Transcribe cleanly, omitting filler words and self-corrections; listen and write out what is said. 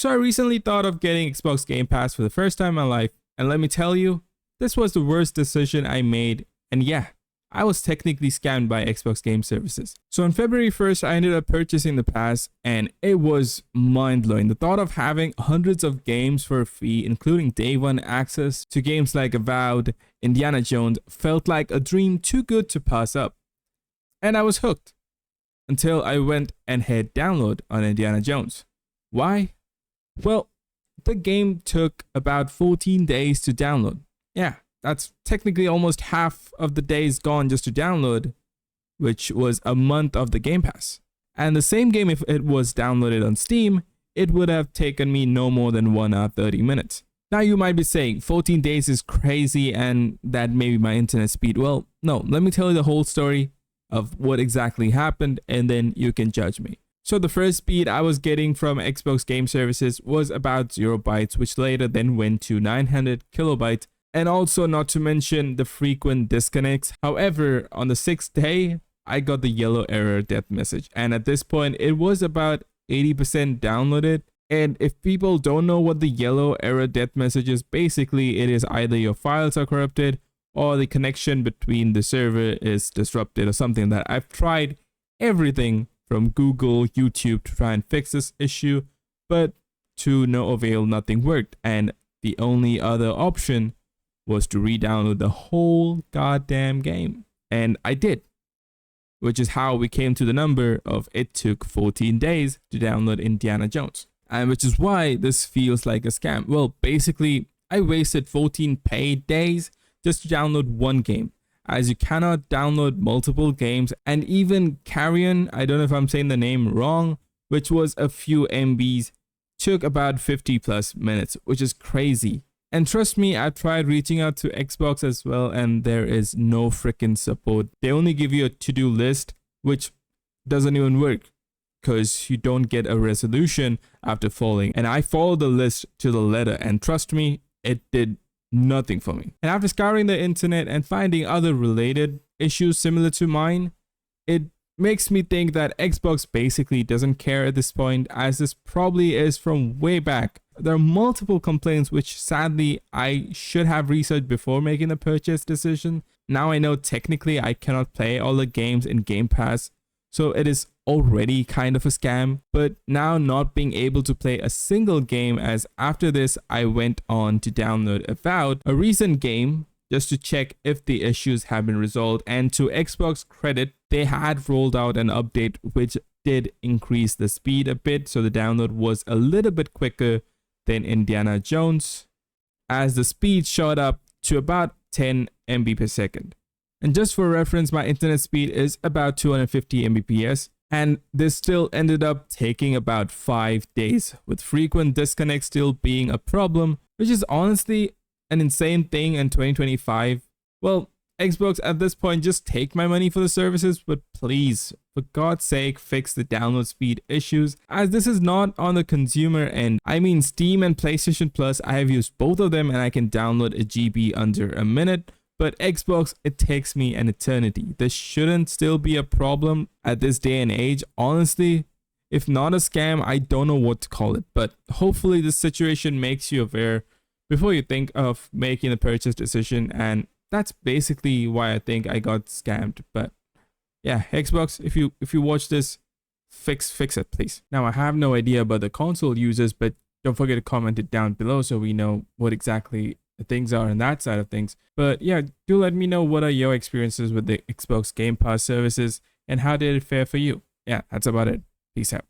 So I recently thought of getting Xbox Game Pass for the first time in my life, and let me tell you, this was the worst decision I made, and yeah, I was technically scammed by Xbox Game Services. So on February 1st, I ended up purchasing the pass, and it was mind-blowing. The thought of having hundreds of games for a fee, including day one access to games like Avowed, Indiana Jones, felt like a dream too good to pass up. And I was hooked, until I went and hit download on Indiana Jones. Why? Well, the game took about 14 days to download. Yeah, that's technically almost half of the days gone just to download, which was a month of the Game Pass. And the same game, if it was downloaded on Steam, it would have taken me no more than 1 hour 30 minutes. Now you might be saying 14 days is crazy and that maybe my internet speed. Well, no, let me tell you the whole story of what exactly happened and then you can judge me. So the first speed I was getting from Xbox Game Services was about 0 bytes, which later then went to 900 kilobytes, and also not to mention the frequent disconnects. However, on the 6th day, I got the yellow error death message, and at this point, it was about 80% downloaded. And if people don't know what the yellow error death message is, basically it is either your files are corrupted or the connection between the server is disrupted or something that I've tried everything from Google, YouTube to try and fix this issue, but to no avail, nothing worked. And the only other option was to re-download the whole goddamn game. And I did, which is how we came to the number of it took 14 days to download Indiana Jones. And which is why this feels like a scam. Well, basically, I wasted 14 paid days just to download one game, as you cannot download multiple games. And even Carrion, I don't know if I'm saying the name wrong, which was a few MBs, took about 50 plus minutes, which is crazy. And trust me, I've tried reaching out to Xbox as well, and there is no freaking support. They only give you a to-do list, which doesn't even work because you don't get a resolution after following. And I followed the list to the letter, and trust me, it did nothing for me. And after scouring the internet and finding other related issues similar to mine, it makes me think that Xbox basically doesn't care at this point, as this probably is from way back. There are multiple complaints which sadly I should have researched before making the purchase decision. Now I know technically I cannot play all the games in Game Pass, so it is already kind of a scam. But now not being able to play a single game, as after this I went on to download Avowed, a recent game, just to check if the issues have been resolved. And to Xbox credit, they had rolled out an update which did increase the speed a bit, so the download was a little bit quicker than Indiana Jones, as the speed shot up to about 10 MB per second. And just for reference, my internet speed is about 250 Mbps, and this still ended up taking about 5 days, with frequent disconnects still being a problem, which is honestly an insane thing in 2025. Well, Xbox, at this point, just take my money for the services, but please, for God's sake, fix the download speed issues, as this is not on the consumer end. I mean, Steam and PlayStation Plus, I have used both of them and I can download a GB under a minute, but Xbox, it takes me an eternity. This shouldn't still be a problem at this day and age. Honestly, if not a scam, I don't know what to call it, but hopefully this situation makes you aware before you think of making a purchase decision. And that's basically why I think I got scammed. But yeah, Xbox, if you watch this, fix it, please. Now, I have no idea about the console users, but don't forget to comment it down below so we know what exactly the things are on that side of things. But yeah, do let me know what are your experiences with the Xbox Game Pass services and how did it fare for you. Yeah, that's about it. Peace out.